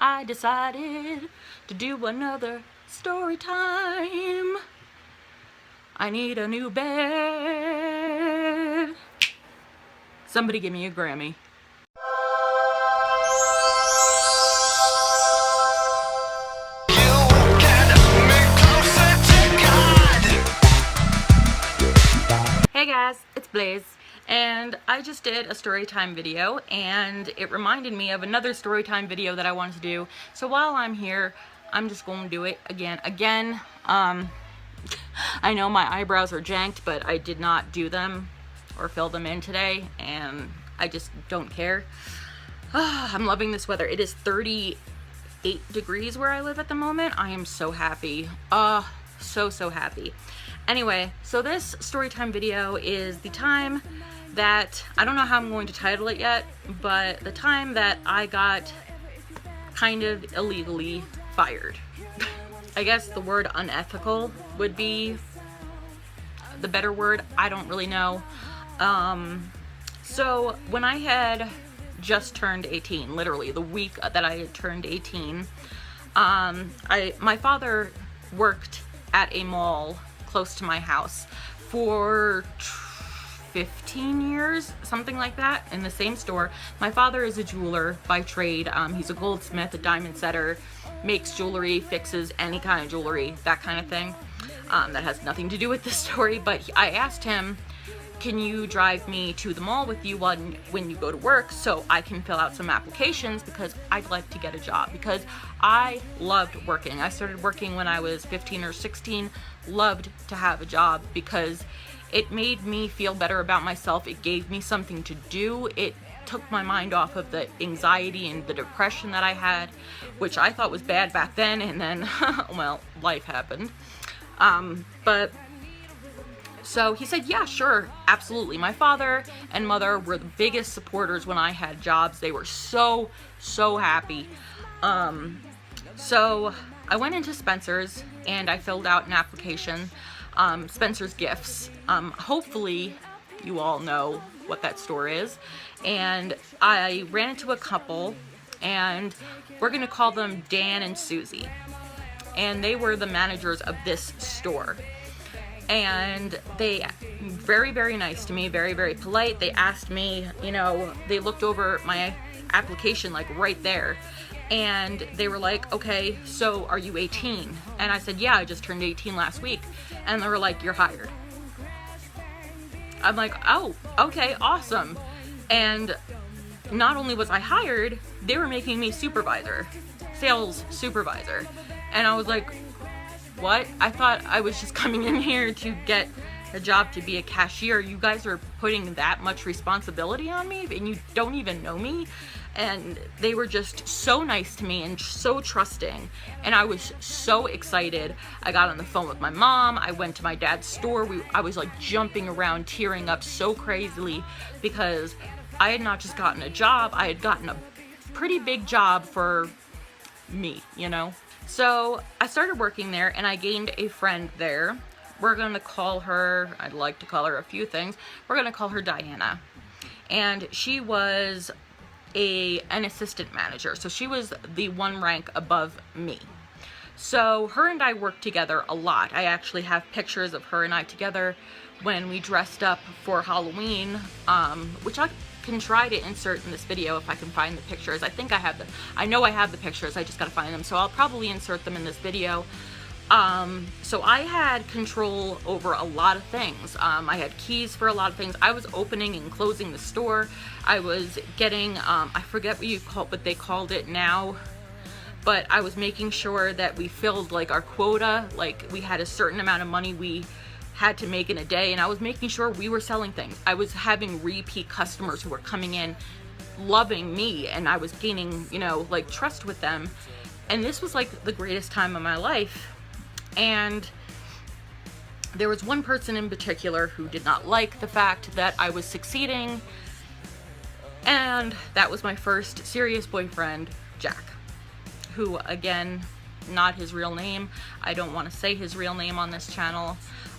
I decided to do another story time. I need a new bed. Somebody give me a Grammy. Hey guys, it's Blaize, and I just did a story time video, and it reminded me of another story time video that I wanted to do. So while I'm here, I'm just going to do it again. I know my eyebrows are janked, but I did not do them or fill them in today, and I just don't care. I'm loving this weather. It is 38 degrees where I live at the moment. I am so happy. So happy. Anyway, so this storytime video is the time that, I don't know how I'm going to title it yet, but the time that I got kind of illegally fired. I guess the word unethical would be the better word. I don't really know. So when I had just turned 18, literally the week that I had turned 18, my father worked at a mall close to my house for 15 years, something like that, in the same store. My father is a jeweler by trade. He's a goldsmith, a diamond setter, makes jewelry, fixes any kind of jewelry, that kind of thing. That has nothing to do with this story, but I asked him, can you drive me to the mall with you when you go to work so I can fill out some applications, because I'd like to get a job, because I loved working. I started working when I was 15 or 16, loved to have a job because it made me feel better about myself. It gave me something to do. It took my mind off of the anxiety and the depression that I had, which I thought was bad back then, and then, well, life happened. So he said, yeah, sure, absolutely. My father and mother were the biggest supporters when I had jobs. They were so happy. So I went into Spencer's and I filled out an application, Spencer's Gifts. Hopefully you all know what that store is. And I ran into a couple, and we're gonna call them Dan and Susie. And they were the managers of this store. And they very nice to me, very polite. They asked me, they looked over my application like right there, and they were like, okay, so are you 18? And I said, yeah, I just turned 18 last week. And they were like, you're hired. I'm like, oh, okay, awesome. And not only was I hired, they were making me supervisor, sales supervisor. And I was like, what? I thought I was just coming in here to get a job to be a cashier. You guys are putting that much responsibility on me, and you don't even know me. And they were just so nice to me and so trusting, and I was so excited. I got on the phone with my mom. I went to my dad's store. I was like jumping around, tearing up so crazily, because I had not just gotten a job, I had gotten a pretty big job for me, So I started working there, and I gained a friend there. We're gonna call her, I'd like to call her a few things. We're gonna call her Diana. And she was an assistant manager. So she was the one rank above me. So her and I worked together a lot. I actually have pictures of her and I together when we dressed up for Halloween, which I can try to insert in this video if I can find the pictures. I know I have the pictures, I just gotta find them, so I'll probably insert them in this video. So I had control over a lot of things. I had keys for a lot of things. I was opening and closing the store. I was getting, I forget what they called it now, but I was making sure that we filled like our quota, like we had a certain amount of money we had to make in a day, and I was making sure we were selling things. I was having repeat customers who were coming in, loving me, and I was gaining, like trust with them. And this was like the greatest time of my life. And there was one person in particular who did not like the fact that I was succeeding, and that was my first serious boyfriend, Jack, who, again, not his real name. I don't want to say his real name on this channel.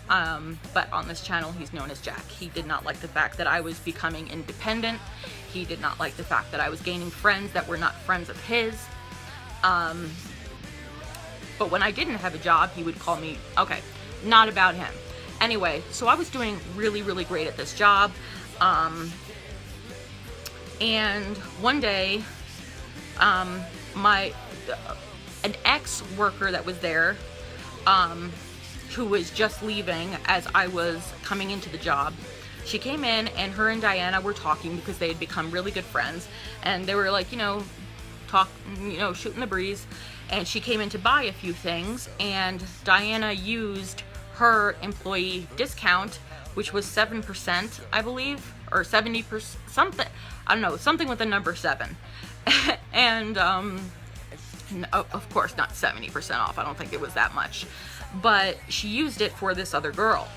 But on this channel he's known as Jack. He did not like the fact that I was becoming independent. He did not like the fact that I was gaining friends that were not friends of his. But when I didn't have a job, he would call me. Okay, not about him. Anyway, so I was doing really, really great at this job. And one day, an ex-worker that was there, who was just leaving as I was coming into the job, she came in, and her and Diana were talking because they had become really good friends, and they were like, shooting the breeze. And she came in to buy a few things, and Diana used her employee discount, which was 7%, I believe, or 70%, something, I don't know, something with the number 7. And, of course, not 70% off. I don't think it was that much. But she used it for this other girl.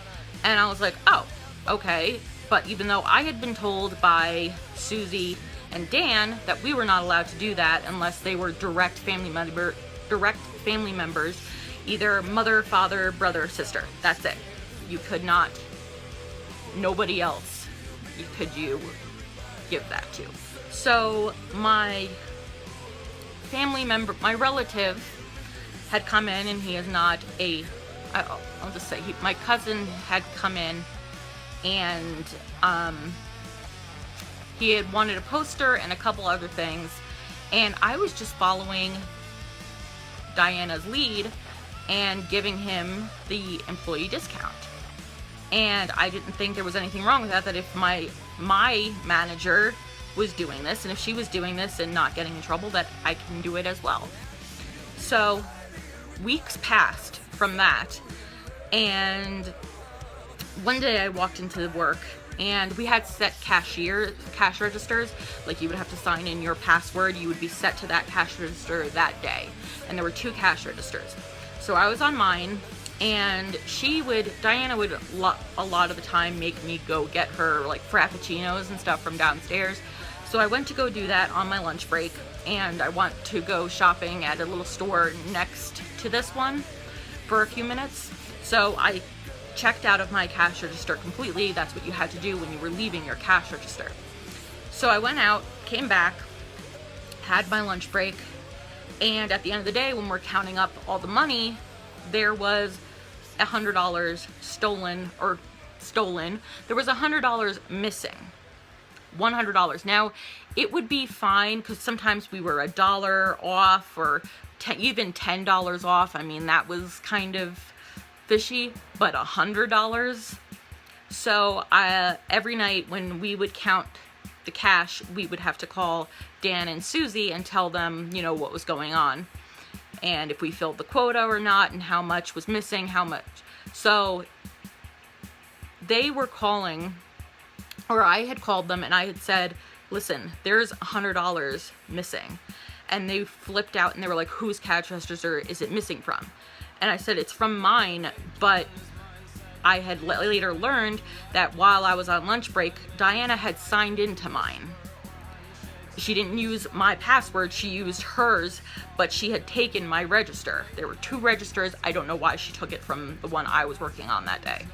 And I was like, oh, okay. But even though I had been told by Susie and Dan that we were not allowed to do that unless they were direct family members, either mother, father, brother, sister. That's it. You could not, nobody else could you give that to. So my family member, my relative had come in, and he is not I'll just say, my cousin had come in, and he had wanted a poster and a couple other things, and I was just following Diana's lead and giving him the employee discount. And I didn't think there was anything wrong with that if my manager was doing this, and if she was doing this and not getting in trouble, that I can do it as well. So weeks passed from that, and one day I walked into work, and we had set cash registers. Like, you would have to sign in your password. You would be set to that cash register that day. And there were 2 cash registers. So I was on mine, and Diana would a lot of the time make me go get her like frappuccinos and stuff from downstairs. So I went to go do that on my lunch break, and I went to go shopping at a little store next to this one for a few minutes. So I checked out of my cash register completely. That's what you had to do when you were leaving your cash register. So I went out, came back, had my lunch break, and at the end of the day, when we're counting up all the money, there was $100 stolen. There was $100 missing. $100. Now, it would be fine because sometimes we were $1 off, or even $10 off. I mean, that was kind of fishy, but $100. So every night when we would count the cash, we would have to call Dan and Susie and tell them, what was going on, and if we filled the quota or not, and how much was missing, how much. So they were calling, or I had called them, and I had said, listen, there's $100 missing. And they flipped out, and they were like, whose cash register is it missing from? And I said, it's from mine, but I had later learned that while I was on lunch break, Diana had signed into mine. She didn't use my password, she used hers, but she had taken my register. There were 2 registers. I don't know why she took it from the one I was working on that day.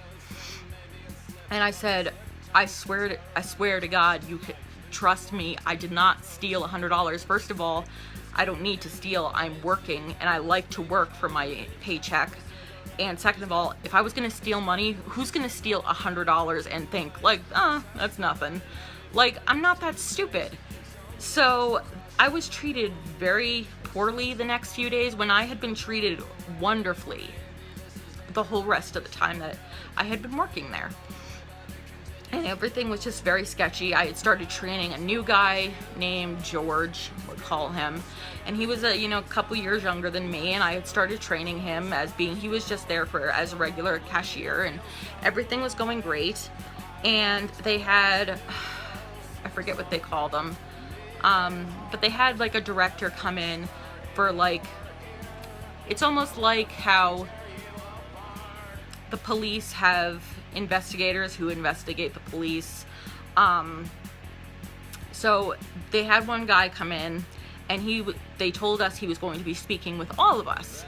And I said, I swear to God, you can trust me, I did not steal $100. First of all, I don't need to steal. I'm working, and I like to work for my paycheck. And second of all, if I was going to steal money, who's going to steal $100 and think, that's nothing? Like, I'm not that stupid. So I was treated very poorly the next few days when I had been treated wonderfully the whole rest of the time that I had been working there. And everything was just very sketchy. I had started training a new guy named George, we'll call him. And he was a couple years younger than me, and I had started training him he was just there as a regular cashier, and everything was going great. And they had, I forget what they call them, but they had like a director come in for it's almost like how the police have investigators who investigate the police. So they had one guy come in, and they told us he was going to be speaking with all of us,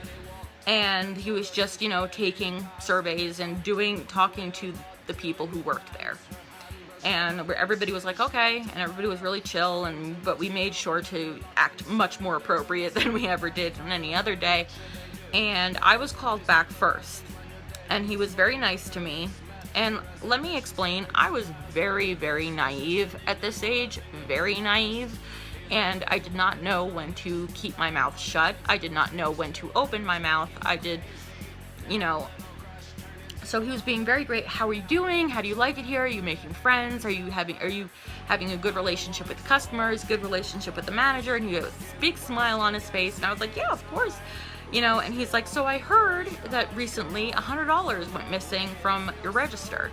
and he was just taking surveys and talking to the people who worked there. and everybody was like, okay, and everybody was really chill, but we made sure to act much more appropriate than we ever did on any other day. And I was called back first, and he was very nice to me. And let me explain, I was very, very naive at this age, very naive, and I did not know when to keep my mouth shut. I did not know when to open my mouth. So he was being very great. How are you doing? How do you like it here? Are you making friends? Are you having a good relationship with the customers, good relationship with the manager? And he had a big smile on his face, and I was like, yeah, of course. And he's like, so I heard that recently $100 went missing from your register.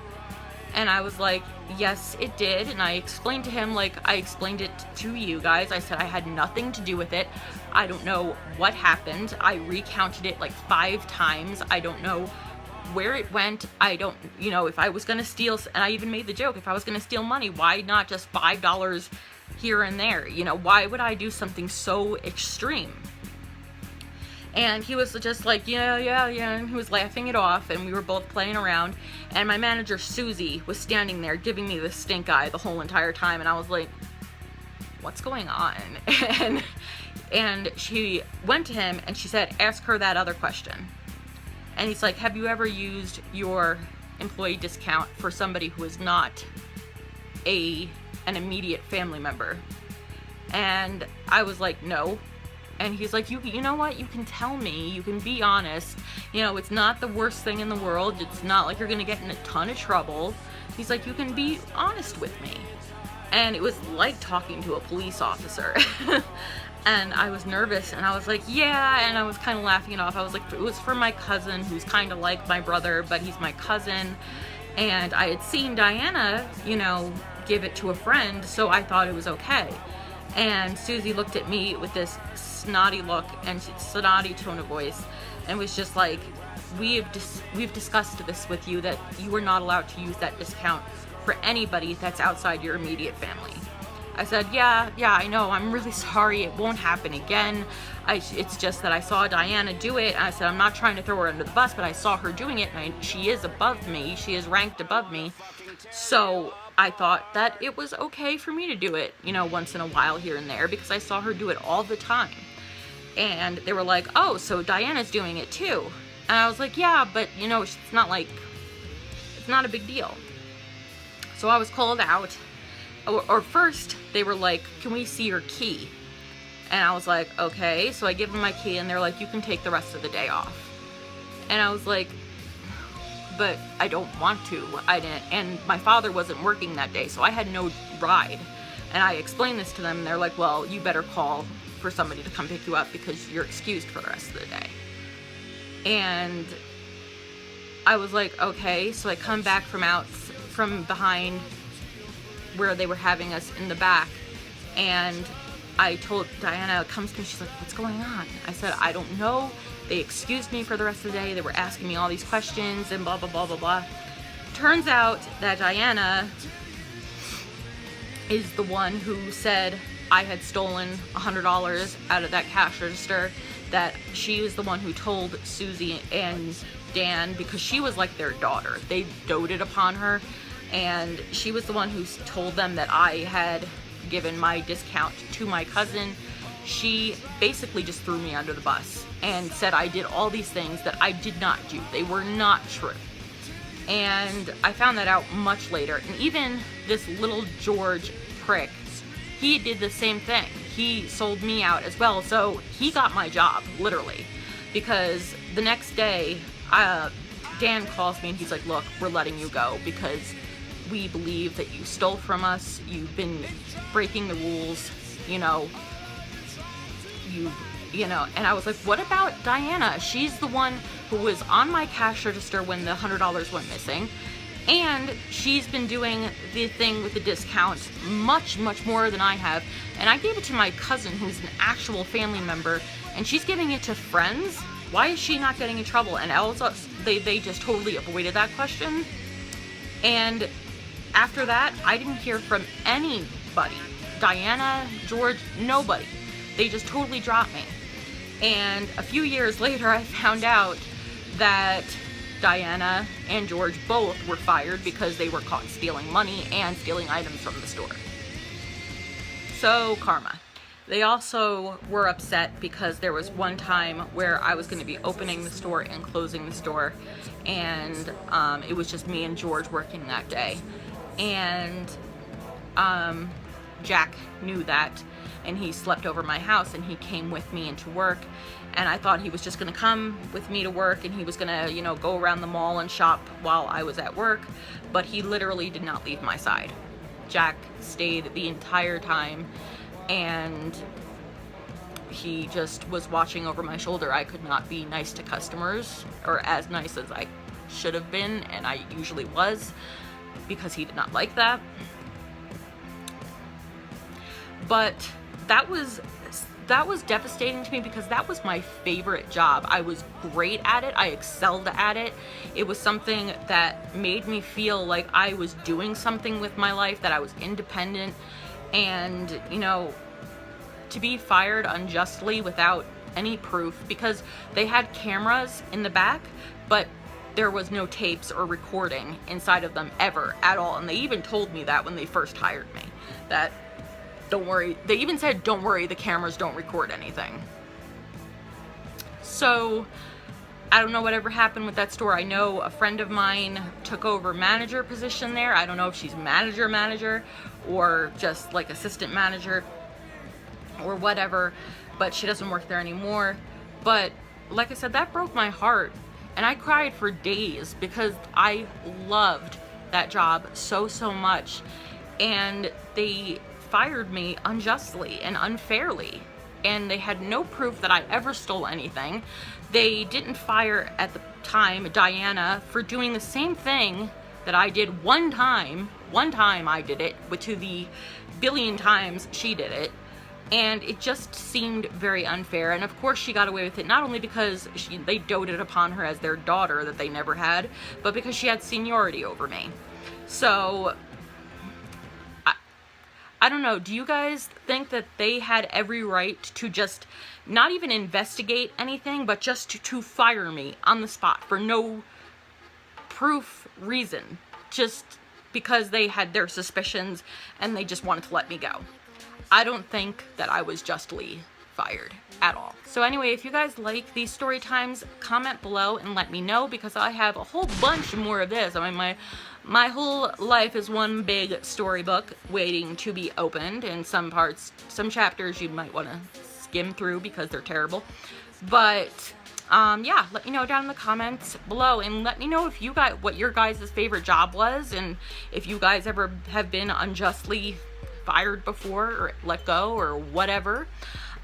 And I was like, yes, it did. And I explained to him, like I explained it to you guys. I said I had nothing to do with it. I don't know what happened. I recounted it like 5 times. I don't know where it went. I don't, if I was going to steal, and I even made the joke, if I was going to steal money, why not just $5 here and there? Why would I do something so extreme? And he was just like, yeah, and he was laughing it off, and we were both playing around, and my manager, Susie, was standing there giving me the stink eye the whole entire time, and I was like, what's going on? And she went to him, and she said, ask her that other question. And he's like, have you ever used your employee discount for somebody who is not an immediate family member? And I was like, no. And he's like, you know what, you can tell me, you can be honest, it's not the worst thing in the world, it's not like you're gonna get in a ton of trouble. He's like, you can be honest with me. And it was like talking to a police officer. And I was nervous, and I was like, yeah, and I was kind of laughing it off. I was like, it was for my cousin, who's kind of like my brother, but he's my cousin, and I had seen Diana, give it to a friend, so I thought it was okay. And Susie looked at me with this snotty look and snotty tone of voice, and was just like, we've discussed this with you, that you are not allowed to use that discount for anybody that's outside your immediate family. I said, yeah, I know, I'm really sorry, it won't happen again. It's just that I saw Diana do it, and I said, I'm not trying to throw her under the bus, but I saw her doing it, and she is above me, she is ranked above me, so I thought that it was okay for me to do it, once in a while here and there, because I saw her do it all the time. And they were like, oh, so Diana's doing it too. And I was like, yeah, but it's not a big deal. So I was called out, or first they were like, can we see your key? And I was like, okay. So I give them my key, and they're like, you can take the rest of the day off. And I was like, but I don't want to. I didn't, and my father wasn't working that day, so I had no ride. And I explained this to them, and they're like, well, you better call for somebody to come pick you up, because you're excused for the rest of the day. And I was like, okay. So I come back from behind where they were having us in the back, and I told Diana, comes to me, she's like, what's going on? I said, I don't know. They excused me for the rest of the day. They were asking me all these questions and blah, blah, blah, blah, blah. Turns out that Diana is the one who said I had stolen $100 out of that cash register, that she was the one who told Susie and Dan, because she was like their daughter. They doted upon her, and she was the one who told them that I had given my discount to my cousin. She basically just threw me under the bus and said I did all these things that I did not do. They were not true. And I found that out much later. And even this little George prick, he did the same thing. He sold me out as well. So he got my job, literally. Because the next day, Dan calls me and he's like, look, we're letting you go because we believe that you stole from us. You've been breaking the rules, and I was like, what about Diana? She's the one who was on my cash register when the $100 went missing, and she's been doing the thing with the discount much, much more than I have, and I gave it to my cousin who's an actual family member, and she's giving it to friends. Why is she not getting in trouble? And also, they just totally avoided that question. And after that, I didn't hear from anybody. Diana, George, nobody. They just totally dropped me. And a few years later, I found out that Diana and George both were fired because they were caught stealing money and stealing items from the store. So, karma. They also were upset because there was one time where I was going to be opening the store and closing the store, and it was just me and George working that day. And Jack knew that, and he slept over my house, and he came with me into work, and I thought he was just going to come with me to work, and he was going to, you know, go around the mall and shop while I was at work, but he literally did not leave my side. Jack stayed the entire time, and he just was watching over my shoulder. I could not be nice to customers, or as nice as I should have been, and I usually was, because he did not like that. But that was devastating to me, because that was my favorite job. I was great at it. I excelled at it. It was something that made me feel like I was doing something with my life, that I was independent. And, you know, to be fired unjustly without any proof, because they had cameras in the back, but there was no tapes or recording inside of them ever at all. And they even told me that when they first hired me, that don't worry, they even said, don't worry, the cameras don't record anything. So I don't know whatever happened with that store. I know a friend of mine took over manager position there. I don't know if she's manager or just like assistant manager or whatever, but she doesn't work there anymore. But like I said, that broke my heart, and I cried for days because I loved that job so much, and they fired me unjustly and unfairly, and they had no proof that I ever stole anything. They didn't fire at the time Diana for doing the same thing that I did one time. One time I did it, but to the billion times she did it. And it just seemed very unfair. And of course she got away with it, not only because they doted upon her as their daughter that they never had, but because she had seniority over me. So I don't know, do you guys think that they had every right to just not even investigate anything, but just to fire me on the spot for no proof reason, just because they had their suspicions and they just wanted to let me go? I don't think that I was justly fired at all. So anyway, if you guys like these story times, comment below and let me know, because I have a whole bunch more of this. I mean, my whole life is one big storybook waiting to be opened, and some parts, some chapters you might want to skim through because they're terrible. But yeah, let me know down in the comments below, and let me know if you guys, what your guys' favorite job was, and if you guys ever have been unjustly fired before or let go or whatever.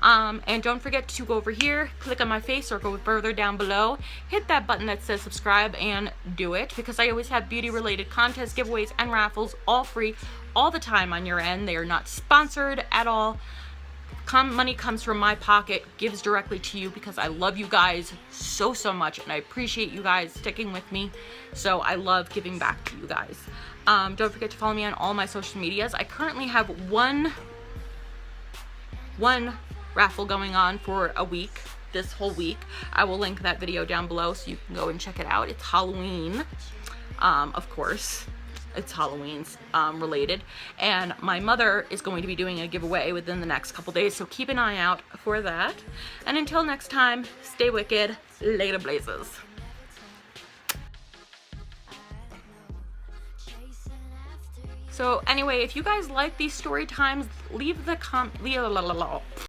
And don't forget to go over here, click on my face, or go further down below, hit that button that says subscribe and do it, because I always have beauty related contests, giveaways, and raffles all free all the time on your end. They are not sponsored at all. Money comes from my pocket, gives directly to you, because I love you guys so much, and I appreciate you guys sticking with me. So I love giving back to you guys. Don't forget to follow me on all my social medias. I currently have one raffle going on for a week, this whole week. I will link that video down below so you can go and check it out. It's Halloween, of course. It's Halloween related, and my mother is going to be doing a giveaway within the next couple days, so keep an eye out for that. And until next time, stay wicked. Later, Blazes. So anyway, if you guys like these story times, leave the